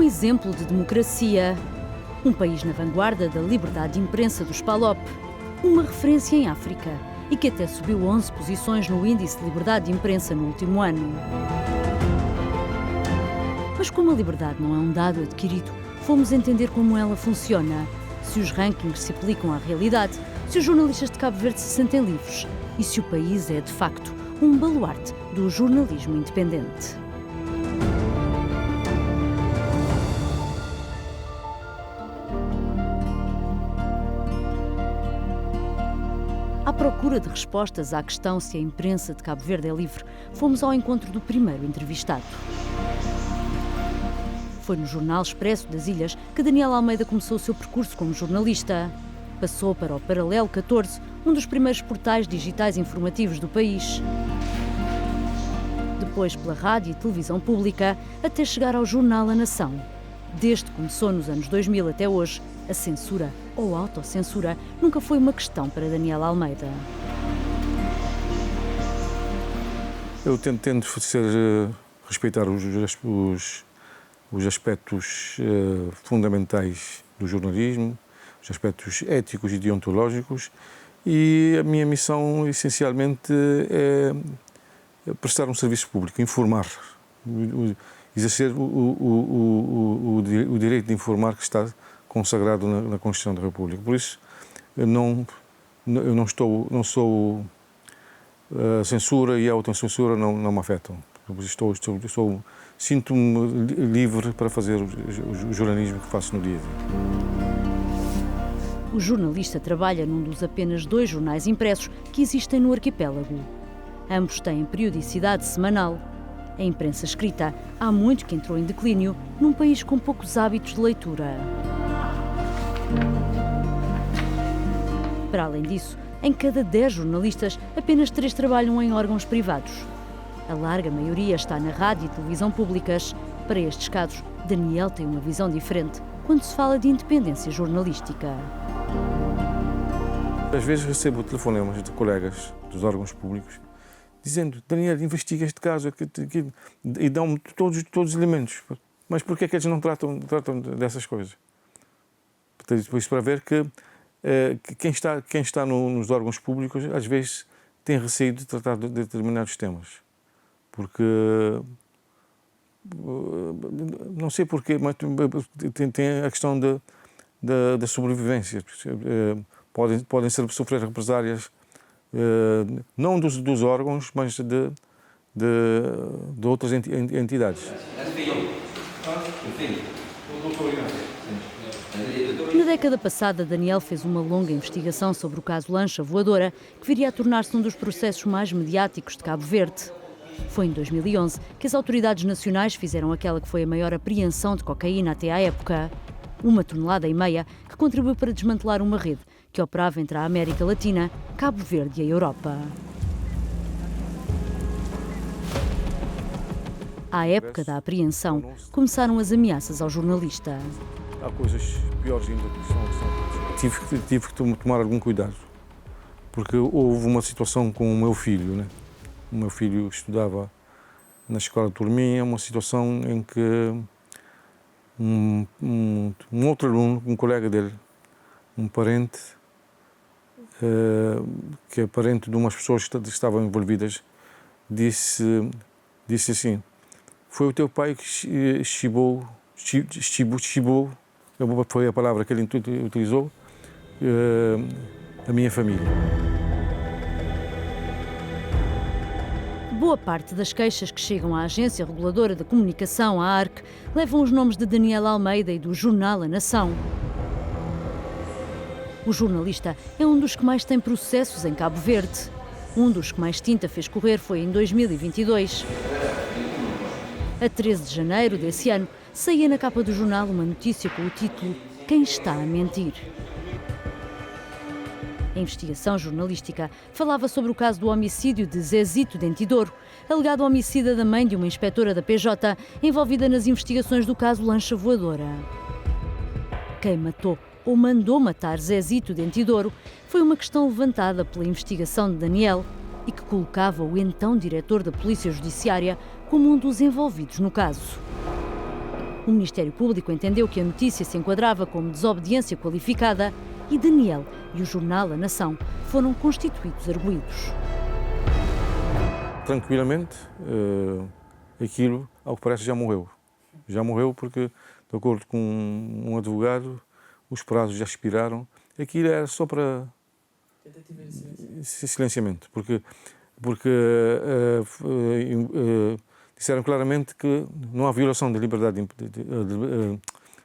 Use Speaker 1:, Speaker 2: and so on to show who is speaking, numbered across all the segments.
Speaker 1: exemplo de democracia, um país na vanguarda da liberdade de imprensa dos PALOP, uma referência em África e que até subiu 11 posições no Índice de Liberdade de Imprensa no último ano. Mas como a liberdade não é um dado adquirido, fomos entender como ela funciona, se os rankings se aplicam à realidade, se os jornalistas de Cabo Verde se sentem livres e se o país é, de facto, um baluarte do jornalismo independente. À procura de respostas à questão se a imprensa de Cabo Verde é livre, fomos ao encontro do primeiro entrevistado. Foi no Jornal Expresso das Ilhas que Daniel Almeida começou o seu percurso como jornalista. Passou para o Paralelo 14, um dos primeiros portais digitais informativos do país. Depois pela rádio e televisão pública, até chegar ao jornal A Nação. Desde que começou nos anos 2000 até hoje, a censura ou autocensura nunca foi uma questão para Daniel Almeida.
Speaker 2: Eu tento respeitar os aspectos fundamentais do jornalismo, os aspectos éticos e deontológicos, e a minha missão essencialmente é prestar um serviço público, informar, exercer o direito de informar que está consagrado na Constituição da República. Por isso, eu não sou a censura e a autocensura não me afetam. Sinto-me livre para fazer o jornalismo que faço no dia a dia.
Speaker 1: O jornalista trabalha num dos apenas 2 jornais impressos que existem no arquipélago. Ambos têm periodicidade semanal. A imprensa escrita há muito que entrou em declínio num país com poucos hábitos de leitura. Para além disso, em cada 10 jornalistas, apenas 3 trabalham em órgãos privados. A larga maioria está na rádio e televisão públicas. Para estes casos, Daniel tem uma visão diferente quando se fala de independência jornalística.
Speaker 2: Às vezes recebo telefonemas de colegas dos órgãos públicos dizendo: Daniel, investiga este caso e dão-me todos os elementos. Mas por que é que eles não tratam dessas coisas? Isso para ver que quem está nos órgãos públicos às vezes tem receio de tratar de determinados temas. Porque, não sei porquê, mas tem a questão da sobrevivência. Podem sofrer represálias, não dos órgãos, mas de outras entidades.
Speaker 1: Na década passada, Daniel fez uma longa investigação sobre o caso Lancha Voadora, que viria a tornar-se um dos processos mais mediáticos de Cabo Verde. Foi em 2011 que as autoridades nacionais fizeram aquela que foi a maior apreensão de cocaína até à época. 1,5 toneladas, que contribuiu para desmantelar uma rede que operava entre a América Latina, Cabo Verde e a Europa. À época da apreensão, começaram as ameaças ao jornalista.
Speaker 2: Há coisas piores ainda que são. Tive que tomar algum cuidado, porque houve uma situação com o meu filho, né? O meu filho estudava na escola de Turminha, uma situação em que um outro aluno, um colega dele, um parente, que é parente de umas pessoas que estavam envolvidas, disse assim: foi o teu pai que chibou, foi a palavra que ele utilizou, a minha família.
Speaker 1: Boa parte das queixas que chegam à Agência Reguladora da Comunicação, a ARC, levam os nomes de Daniel Almeida e do jornal A Nação. O jornalista é um dos que mais tem processos em Cabo Verde. Um dos que mais tinta fez correr foi em 2022. A 13 de janeiro desse ano, saía na capa do jornal uma notícia com o título "Quem está a mentir?". A investigação jornalística falava sobre o caso do homicídio de Zezito de Entidouro, alegado homicida da mãe de uma inspetora da PJ, envolvida nas investigações do caso Lancha Voadora. Quem matou ou mandou matar Zezito de Entidouro foi uma questão levantada pela investigação de Daniel e que colocava o então diretor da Polícia Judiciária como um dos envolvidos no caso. O Ministério Público entendeu que a notícia se enquadrava como desobediência qualificada e Daniel e o jornal A Nação foram constituídos arguidos.
Speaker 2: Tranquilamente, aquilo, ao que parece, já morreu. Já morreu porque, de acordo com um advogado, os prazos já expiraram. Aquilo era só para silenciamento, porque disseram claramente que não há violação de liberdade,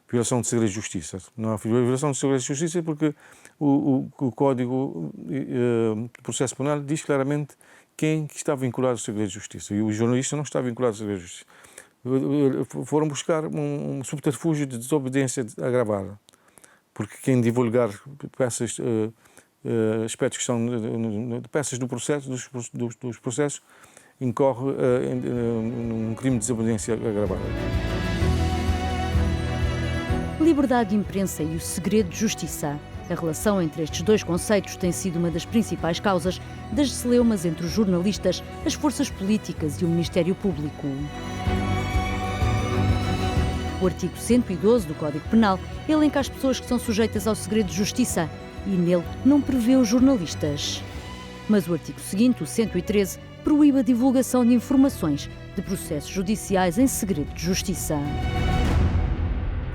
Speaker 2: violação de segredo de justiça. Não há violação de segredo de justiça porque o Código de Processo Penal diz claramente quem está vinculado ao segredo de justiça. E o jornalista não está vinculado ao segredo de justiça. Foram buscar um subterfúgio de desobediência agravada, porque quem divulgar peças, aspectos que são de peças do processo, dos processos, incorre num crime de desobediência agravada.
Speaker 1: Liberdade de imprensa e o segredo de justiça. A relação entre estes dois conceitos tem sido uma das principais causas das celeumas entre os jornalistas, as forças políticas e o Ministério Público. O artigo 112 do Código Penal elenca as pessoas que são sujeitas ao segredo de justiça e nele não prevê os jornalistas. Mas o artigo seguinte, o 113, proíbe a divulgação de informações de processos judiciais em segredo de justiça.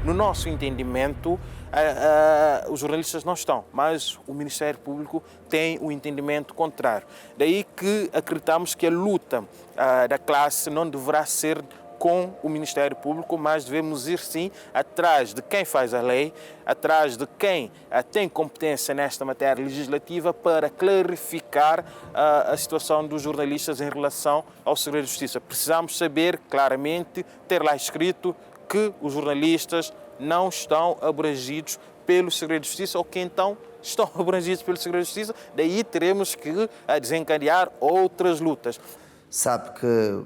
Speaker 3: No nosso entendimento, os jornalistas não estão, mas o Ministério Público tem um entendimento contrário. Daí que acreditamos que a luta da classe não deverá ser com o Ministério Público, mas devemos ir sim atrás de quem faz a lei, atrás de quem tem competência nesta matéria legislativa para clarificar a situação dos jornalistas em relação ao segredo de justiça. Precisamos saber claramente, ter lá escrito que os jornalistas não estão abrangidos pelo segredo de justiça ou que então estão abrangidos pelo segredo de justiça, daí teremos que desencadear outras lutas.
Speaker 4: Sabe que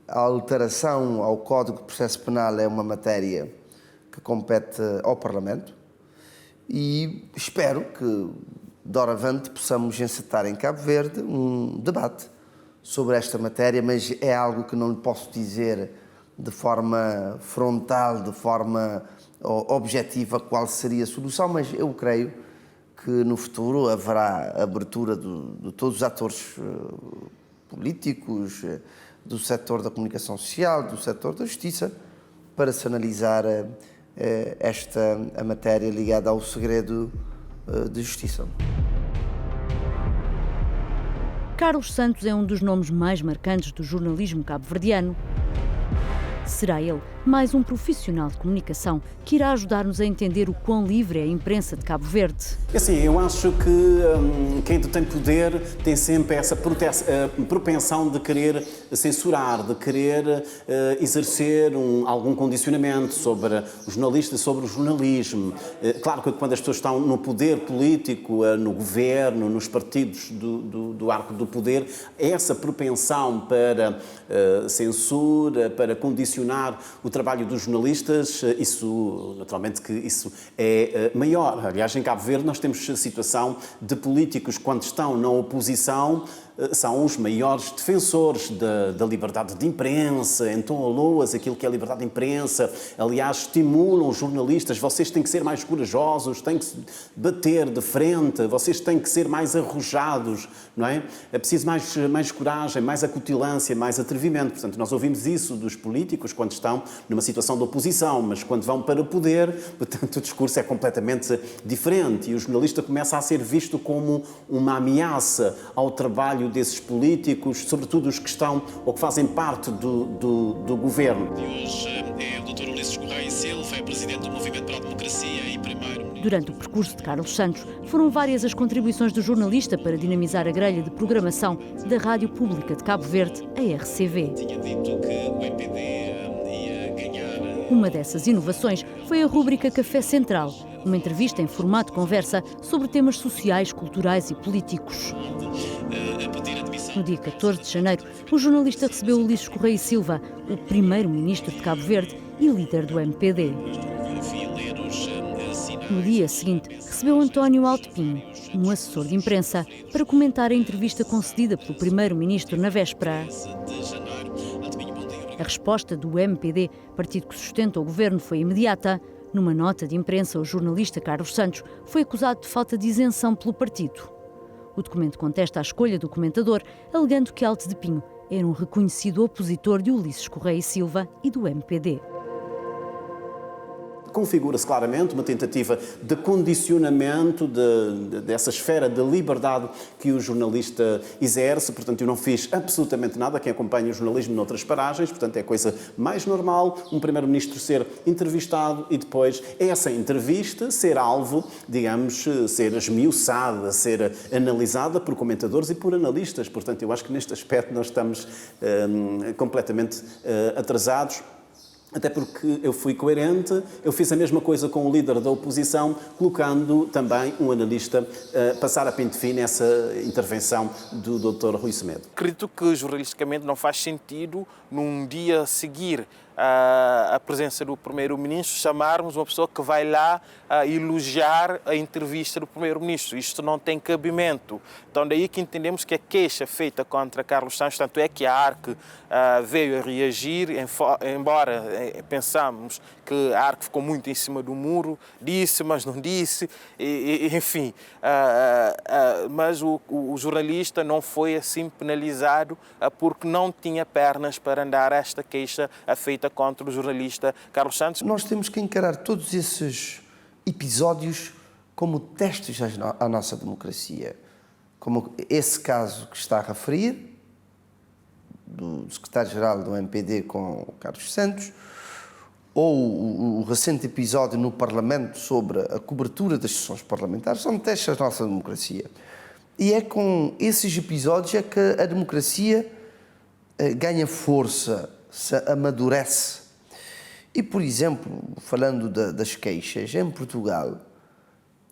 Speaker 4: a alteração ao Código de Processo Penal é uma matéria que compete ao Parlamento e espero que, doravante, possamos encetar em Cabo Verde um debate sobre esta matéria, mas é algo que não lhe posso dizer de forma frontal, de forma objetiva, qual seria a solução, mas eu creio que no futuro haverá abertura de todos os atores políticos, do setor da comunicação social, do setor da justiça, para se analisar a matéria ligada ao segredo de justiça.
Speaker 1: Carlos Santos é um dos nomes mais marcantes do jornalismo cabo-verdiano. Será ele mais um profissional de comunicação que irá ajudar-nos a entender o quão livre é a imprensa de Cabo Verde.
Speaker 5: Assim, eu acho que quem tem poder tem sempre essa propensão de querer censurar, de querer exercer algum condicionamento sobre os jornalistas, sobre o jornalismo. Claro que quando as pessoas estão no poder político, no governo, nos partidos do arco do poder, essa propensão para censura, para condicionar o trabalho dos jornalistas, isso, naturalmente que isso é maior. Aliás, em Cabo Verde nós temos a situação de políticos, quando estão na oposição, são os maiores defensores da liberdade de imprensa, então a loas aquilo que é a liberdade de imprensa, aliás, estimulam os jornalistas, vocês têm que ser mais corajosos, têm que se bater de frente, vocês têm que ser mais arrojados, não é? É preciso mais coragem, mais acutilância, mais atrevimento. Portanto, nós ouvimos isso dos políticos quando estão numa situação de oposição, mas quando vão para o poder, portanto, o discurso é completamente diferente e o jornalista começa a ser visto como uma ameaça ao trabalho desses políticos, sobretudo os que estão ou que fazem parte do governo.
Speaker 6: Hoje é o Dr. Ulisses Correia Silva, é presidente do Movimento para a Democracia e primeiro-ministro.
Speaker 1: Durante o percurso de Carlos Santos, foram várias as contribuições do jornalista para dinamizar a grelha de programação da Rádio Pública de Cabo Verde, a RCV.
Speaker 6: Tinha dito que o MPD ia ganhar.
Speaker 1: Uma dessas inovações foi a rúbrica Café Central, uma entrevista em formato conversa sobre temas sociais, culturais e políticos. No dia 14 de janeiro, o jornalista recebeu Ulisses Correia Silva, o primeiro-ministro de Cabo Verde e líder do MPD. No dia seguinte, recebeu António Altepinho, um assessor de imprensa, para comentar a entrevista concedida pelo primeiro-ministro na véspera. A resposta do MPD, partido que sustenta o governo, foi imediata. Numa nota de imprensa, o jornalista Carlos Santos foi acusado de falta de isenção pelo partido. O documento contesta a escolha do comentador, alegando que Alto de Pinho era um reconhecido opositor de Ulisses Correia e Silva e do MPD.
Speaker 5: Configura-se claramente uma tentativa de condicionamento dessa esfera de liberdade que o jornalista exerce. Portanto, eu não fiz absolutamente nada. Quem acompanha o jornalismo noutras paragens, portanto, é a coisa mais normal um primeiro-ministro ser entrevistado e depois essa entrevista ser alvo, digamos, ser esmiuçada, ser analisada por comentadores e por analistas. Portanto, eu acho que neste aspecto nós estamos completamente atrasados. Até porque eu fui coerente, eu fiz a mesma coisa com o líder da oposição, colocando também um analista passar a pente fino essa intervenção do Dr. Rui Semedo.
Speaker 3: Acredito que jornalisticamente não faz sentido, num dia a seguir a presença do Primeiro-Ministro, chamarmos uma pessoa que vai lá elogiar a entrevista do Primeiro-Ministro. Isto não tem cabimento. Então, daí que entendemos que a queixa feita contra Carlos Santos, tanto é que a ARC veio a reagir, embora pensamos que a ARC ficou muito em cima do muro, disse, mas não disse, enfim. Mas o jornalista não foi assim penalizado porque não tinha pernas para andar esta queixa feita contra o jornalista Carlos Santos.
Speaker 4: Nós temos que encarar todos esses episódios como testes à nossa democracia. Como esse caso que está a referir, do secretário-geral do MPD com o Carlos Santos, ou o recente episódio no Parlamento sobre a cobertura das sessões parlamentares, são testes à nossa democracia. E é com esses episódios é que a democracia ganha força, se amadurece. E, por exemplo, falando das queixas, em Portugal,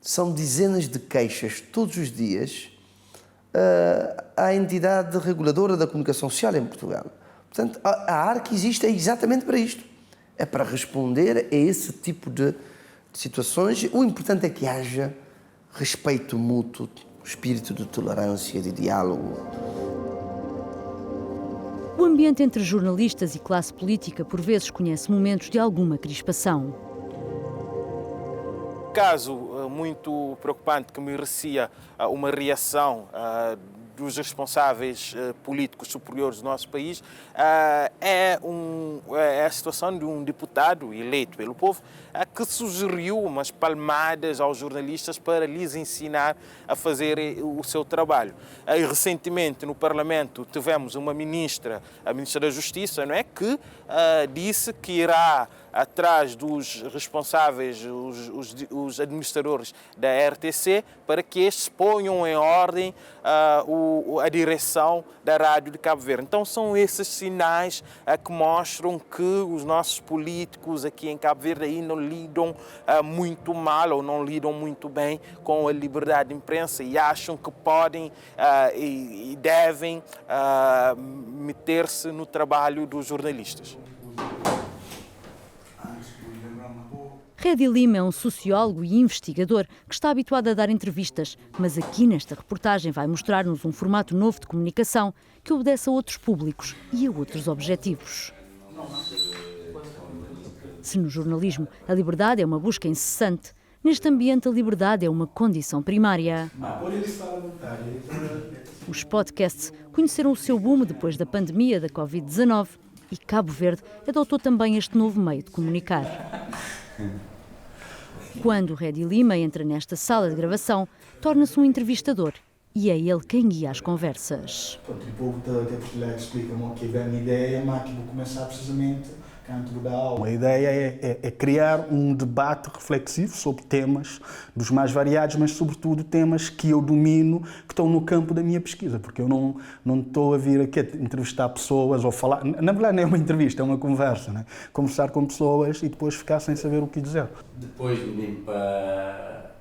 Speaker 4: são dezenas de queixas todos os dias à entidade reguladora da comunicação social em Portugal. Portanto, a ARC existe exatamente para isto. É para responder a esse tipo de situações. O importante é que haja respeito mútuo, espírito de tolerância, de diálogo.
Speaker 1: O ambiente entre jornalistas e classe política por vezes conhece momentos de alguma crispação.
Speaker 3: Caso muito preocupante que merecia uma reação dos responsáveis políticos superiores do nosso país é a situação de um deputado eleito pelo povo que sugeriu umas palmadas aos jornalistas para lhes ensinar a fazer o seu trabalho. E recentemente no Parlamento tivemos uma ministra, a ministra da Justiça, não é, que disse que irá atrás dos responsáveis, os administradores da RTC, para que estes ponham em ordem a direção da Rádio de Cabo Verde. Então são esses sinais que mostram que os nossos políticos aqui em Cabo Verde aí não lidam muito mal ou não lidam muito bem com a liberdade de imprensa e acham que podem e devem meter-se no trabalho dos jornalistas.
Speaker 1: Redi Lima é um sociólogo e investigador que está habituado a dar entrevistas, mas aqui nesta reportagem vai mostrar-nos um formato novo de comunicação que obedece a outros públicos e a outros objetivos. Se no jornalismo a liberdade é uma busca incessante, neste ambiente a liberdade é uma condição primária. Os podcasts conheceram o seu boom depois da pandemia da Covid-19 e Cabo Verde adotou também este novo meio de comunicar. Quando Redi Lima entra nesta sala de gravação, torna-se um entrevistador e é ele quem guia as conversas.
Speaker 7: O povo da oportunidade explica-me aqui bem a minha ideia, mas que vou começar precisamente canto da aula. A ideia é criar um debate reflexivo sobre temas dos mais variados, mas sobretudo temas que eu domino, que estão no campo da minha pesquisa, porque eu não estou a vir aqui a entrevistar pessoas ou falar, na verdade não é uma entrevista, é uma conversa, né? Conversar com pessoas e depois ficar sem saber o que dizer.
Speaker 8: Depois vim para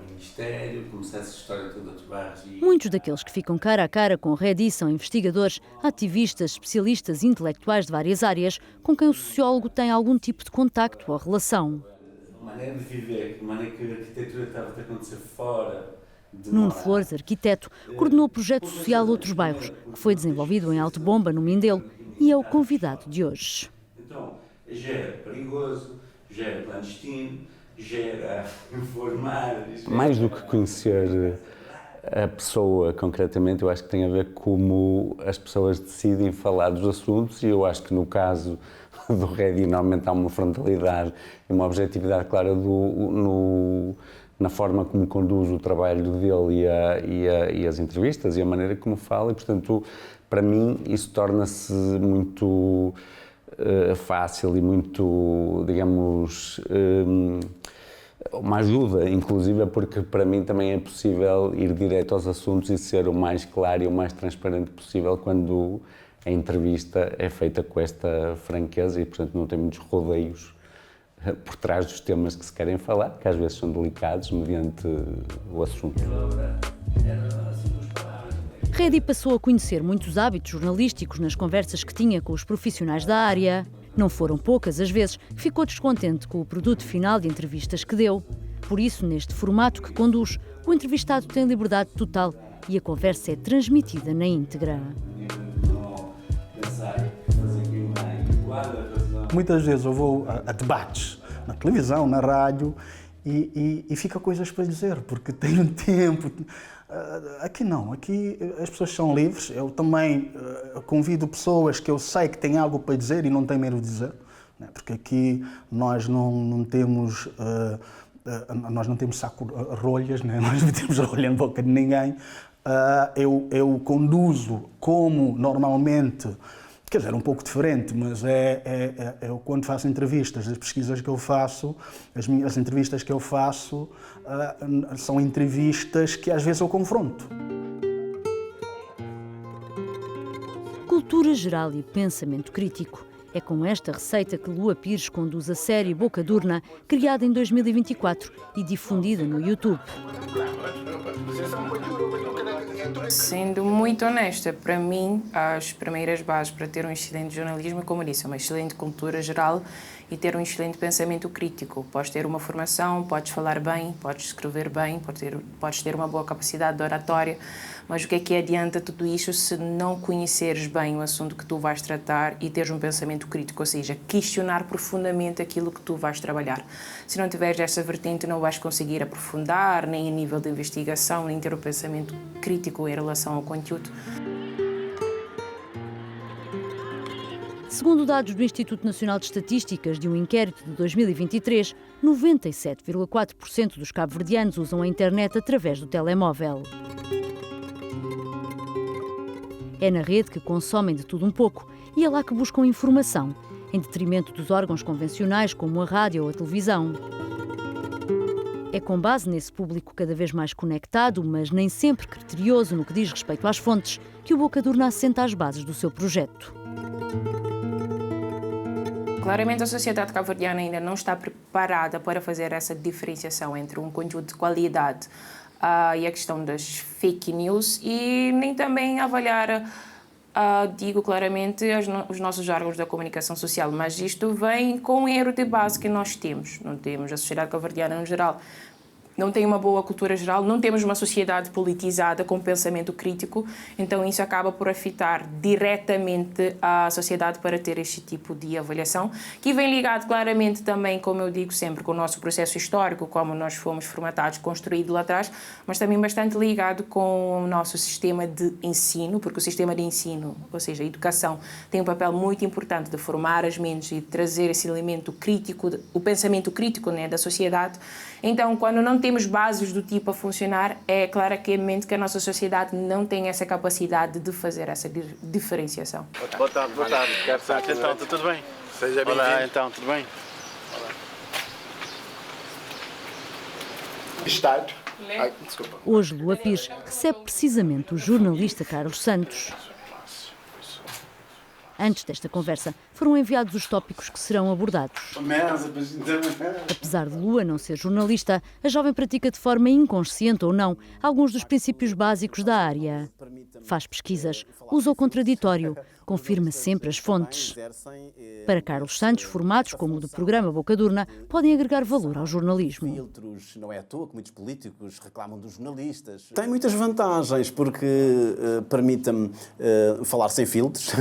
Speaker 8: Ministério, comecei essa história toda dos bares e...
Speaker 1: Muitos daqueles que ficam cara a cara com o Redi são investigadores, ativistas, especialistas e intelectuais de várias áreas com quem o sociólogo tem algum tipo de contacto ou relação.
Speaker 8: A maneira de viver, a maneira que a arquitetura estava a acontecer fora de
Speaker 1: Nuno Flores, arquiteto, coordenou o projeto social Outros Bairros, que foi desenvolvido em Alto Bomba, no Mindelo, e é o convidado de hoje.
Speaker 8: Então, já era perigoso, já era clandestino, já era informar... Mais do que conhecer a pessoa concretamente, eu acho que tem a ver como as pessoas decidem falar dos assuntos, e eu acho que no caso do Redi normalmente há uma frontalidade e uma objetividade clara na forma como conduz o trabalho dele e as entrevistas e a maneira como fala, e portanto para mim isso torna-se muito fácil e muito, digamos, uma ajuda, inclusive, porque para mim também é possível ir direto aos assuntos e ser o mais claro e o mais transparente possível quando a entrevista é feita com esta franqueza e, portanto, não tem muitos rodeios por trás dos temas que se querem falar, que às vezes são delicados mediante o assunto.
Speaker 1: Redi passou a conhecer muitos hábitos jornalísticos nas conversas que tinha com os profissionais da área. Não foram poucas as vezes que ficou descontente com o produto final de entrevistas que deu. Por isso, neste formato que conduz, o entrevistado tem liberdade total e a conversa é transmitida na íntegra.
Speaker 7: Muitas vezes eu vou a debates na televisão, na rádio, e fica coisas para dizer, porque tenho tempo. Aqui não, aqui as pessoas são livres. Eu também convido pessoas que eu sei que têm algo para dizer e não têm medo de dizer, né? Porque aqui nós não temos saco-rolhas, né? Nós não temos rolha na boca de ninguém. Eu conduzo como normalmente, quer dizer, um pouco diferente, mas eu quando faço entrevistas, as pesquisas que eu faço, as entrevistas que eu faço, são entrevistas que às vezes eu confronto.
Speaker 1: Cultura geral e pensamento crítico. É com esta receita que Lua Pires conduz a série Boca Durna, criada em 2024 e difundida no YouTube.
Speaker 9: Sendo muito honesta, para mim, as primeiras bases para ter um excelente jornalismo, como disse, é uma excelente cultura geral e ter um excelente pensamento crítico. Podes ter uma formação, podes falar bem, podes escrever bem, podes ter uma boa capacidade de oratória, mas o que é que adianta tudo isto se não conheceres bem o assunto que tu vais tratar e teres um pensamento crítico, ou seja, questionar profundamente aquilo que tu vais trabalhar. Se não tiveres esta vertente, não vais conseguir aprofundar, nem a nível de investigação, nem ter o pensamento crítico em relação ao conteúdo.
Speaker 1: Segundo dados do Instituto Nacional de Estatísticas de um inquérito de 2023, 97,4% dos cabo-verdianos usam a internet através do telemóvel. É na rede que consomem de tudo um pouco e é lá que buscam informação, em detrimento dos órgãos convencionais como a rádio ou a televisão. É com base nesse público cada vez mais conectado, mas nem sempre criterioso no que diz respeito às fontes, que o Boca Durna assenta as bases do seu projeto.
Speaker 9: Claramente a sociedade cabo-verdiana ainda não está preparada para fazer essa diferenciação entre um conteúdo de qualidade e a questão das fake news e nem também avaliar, digo claramente, os nossos órgãos da comunicação social, mas isto vem com o erro de base que nós temos. Não temos a sociedade cabo-verdiana no geral. Não tem uma boa cultura geral, não temos uma sociedade politizada com pensamento crítico, então isso acaba por afetar diretamente a sociedade para ter este tipo de avaliação, que vem ligado claramente também, como eu digo sempre, com o nosso processo histórico, como nós fomos formatados, construídos lá atrás, mas também bastante ligado com o nosso sistema de ensino, porque o sistema de ensino, ou seja, a educação, tem um papel muito importante de formar as mentes e trazer esse elemento crítico, o pensamento crítico, né, da sociedade. Então, quando não temos bases do tipo a funcionar, é claramente que a nossa sociedade não tem essa capacidade de fazer essa diferenciação.
Speaker 3: Boa tarde, boa tarde. Então, está tudo bem? Seja bem-vindo. Olá, então, tudo bem?
Speaker 10: Estado.
Speaker 1: Hoje, Lua Pires recebe precisamente o jornalista Carlos Santos. Antes desta conversa, foram enviados os tópicos que serão abordados. Apesar de Lua não ser jornalista, a jovem pratica de forma inconsciente ou não alguns dos princípios básicos da área. Faz pesquisas, usa o contraditório, confirma sempre as fontes. Para Carlos Santos, formatos como o do programa Boca Durna podem agregar valor ao jornalismo.
Speaker 5: Filtros, não é à toa que muitos políticos reclamam dos jornalistas. Tem muitas vantagens porque permite-me falar sem filtros.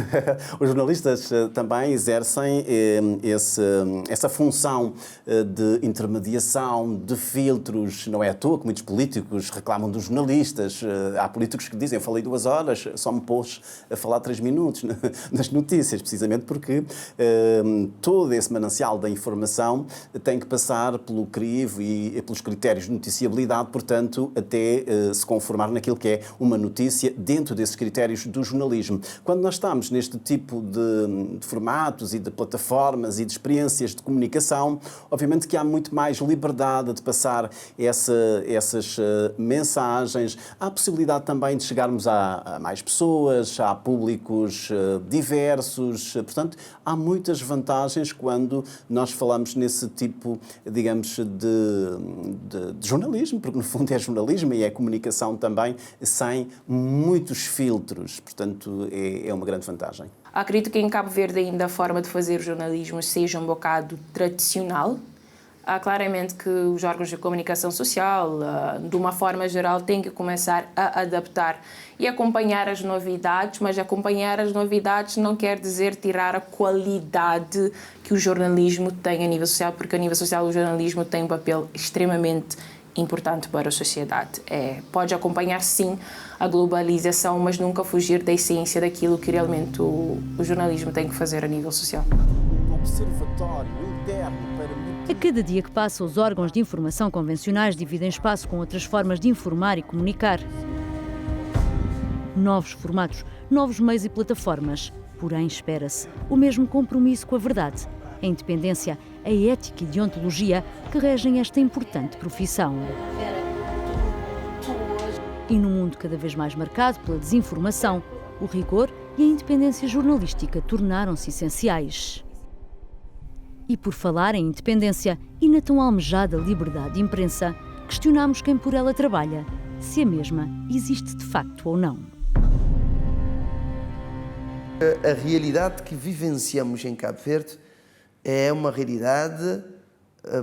Speaker 5: Os jornalistas também exercem essa função de intermediação, de filtros. Não é à toa que muitos políticos reclamam dos jornalistas. Há políticos que dizem, eu falei 2 horas, só me pôs a falar 3 minutos nas notícias, precisamente porque todo esse manancial da informação tem que passar pelo crivo e pelos critérios de noticiabilidade, portanto, até se conformar naquilo que é uma notícia dentro desses critérios do jornalismo. Quando nós estamos neste tipo de formatos e de plataformas e de experiências de comunicação, obviamente que há muito mais liberdade de passar essas mensagens. Há a possibilidade também de chegarmos a mais pessoas, a públicos diversos. Portanto, há muitas vantagens quando nós falamos nesse tipo, digamos, de jornalismo, porque no fundo é jornalismo e é comunicação também sem muitos filtros. Portanto, é uma grande vantagem.
Speaker 9: Acredito que em Cabo Verde ainda a forma de fazer jornalismo seja um bocado tradicional. Claramente que os órgãos de comunicação social, de uma forma geral, têm que começar a adaptar e acompanhar as novidades, mas acompanhar as novidades não quer dizer tirar a qualidade que o jornalismo tem a nível social, porque a nível social o jornalismo tem um papel extremamente importante para a sociedade. Pode acompanhar, sim, a globalização, mas nunca fugir da essência daquilo que realmente o jornalismo tem que fazer a nível social.
Speaker 5: Observatório interno para...
Speaker 1: A cada dia que passa, os órgãos de informação convencionais dividem espaço com outras formas de informar e comunicar. Novos formatos, novos meios e plataformas. Porém, espera-se o mesmo compromisso com a verdade, a independência, a ética e deontologia que regem esta importante profissão. E num mundo cada vez mais marcado pela desinformação, o rigor e a independência jornalística tornaram-se essenciais. E por falar em independência e na tão almejada liberdade de imprensa, questionamos quem por ela trabalha, se a mesma existe de facto ou não.
Speaker 4: A realidade que vivenciamos em Cabo Verde é uma realidade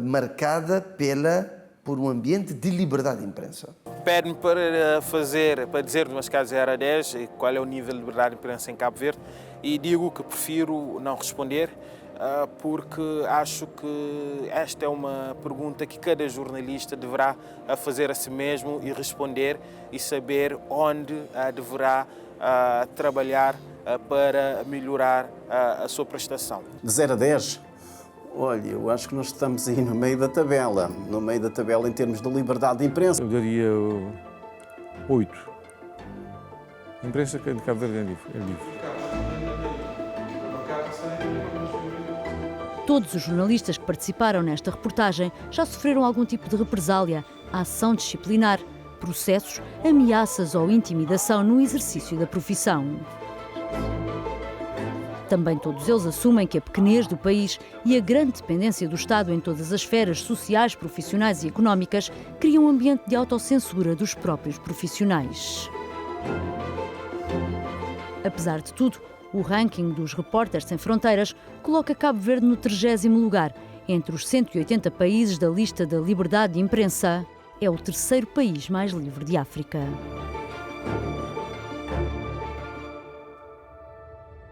Speaker 4: marcada por um ambiente de liberdade de imprensa.
Speaker 3: Pede-me para dizer de uma escala de 0 a 10 qual é o nível de liberdade de imprensa em Cabo Verde e digo que prefiro não responder, porque acho que esta é uma pergunta que cada jornalista deverá fazer a si mesmo e responder e saber onde deverá trabalhar para melhorar a sua prestação.
Speaker 5: De 0 a 10, olha, eu acho que nós estamos aí no meio da tabela em termos de liberdade de imprensa.
Speaker 2: Eu daria 8. A imprensa de Cabo Verde é livre.
Speaker 1: Todos os jornalistas que participaram nesta reportagem já sofreram algum tipo de represália, ação disciplinar, processos, ameaças ou intimidação no exercício da profissão. Também todos eles assumem que a pequenez do país e a grande dependência do Estado em todas as esferas sociais, profissionais e económicas criam um ambiente de autocensura dos próprios profissionais. Apesar de tudo, o ranking dos Repórteres Sem Fronteiras coloca Cabo Verde no 30º lugar, entre os 180 países da lista da liberdade de imprensa. É o 3º país mais livre de África.